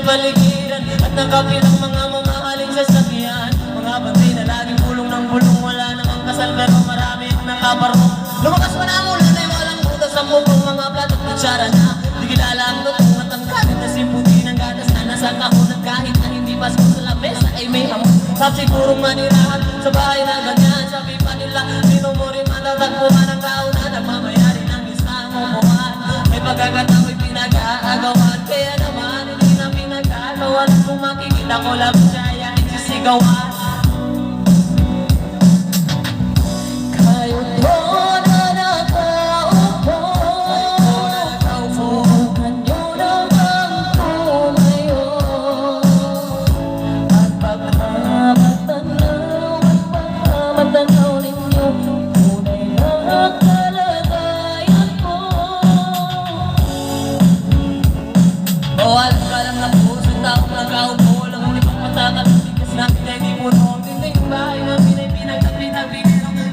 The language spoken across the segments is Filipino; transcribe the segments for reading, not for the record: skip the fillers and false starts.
paligiran at nakapilang mga mamahaling sasakyan. Mga bantay na laging bulong ng bulong, wala namang kasal pero marami ang nakabarong. Lumakas man ang ulan ay walang butas ang bubong, mga plato at kutsara na di kilala ang totoong at ang kalit na simputi ng gatas na nasa kahon. At kahit na hindi pasko sa lamesa ay may hamon, sab sigurong manirahan sa bahay na ganyan. Sabi pa nila sino mo rin matatagpuan ang kaunan at mamayari ng isang umuhan. May pagkakatao'y pinag-aagawan, kaya naman hindi na pinag-aagawan. Kung makikita ko lang siya ay nagsisigawan. Kayo po na nakaupo, subukan nyo namang tumayo. At pagkamatanaw ninyo tunay na kalagayan ko. O alam ka lang na puso taong nakaupo, walang ulipang matakat, tigas na pinay mo noong tinday yung bahay namin ay pinagtapit-tapit.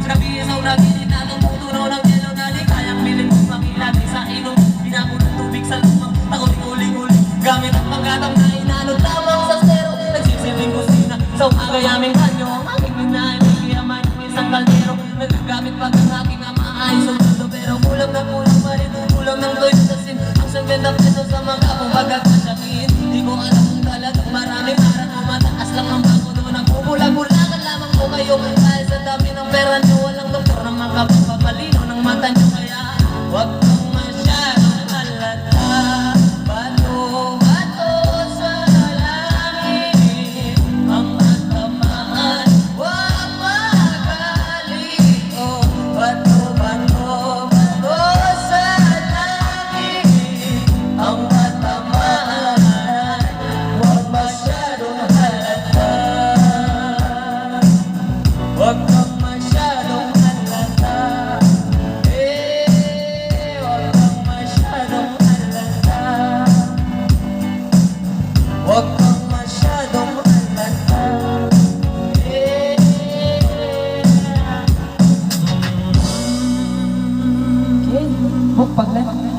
Sinabi sa unaginit na itong putunaw ng yelo na di kayang pilit kong makilati sa inom. Pinakulong tubig sa lumang takuling-uling-uling gamit ang pagkatang na inalot lamang sa stero. Nagsisilbing kusina sa umagayaming kanyo, ang aking minahay may kiyaman ng isang kaldero. Nagagamit pag ang aking ama ay sundo, pero kulang na kulang pa rin, kulang ng toy sa sin. Ang 70 pesos sa mga kapong pagkakasyakin. Di ko alam kung talagang maraming para o mataas lang ang bago doon. Nagbubulag-bulagan lamang po kayo dahil sa dami ng pera nyo. Walang doktor na makapapalino ng mata nyo, kaya huwag kang masyadong halata. Bato-bato sa langit ang matamaan, huwag magaling. Oh, bato-bato sa langit ang matamaan, huwag masyadong halata. Huwag kang masyadong halata. Huwag kang masyadong halata. Huwag kang masyadong halata. Okay, hook paglan.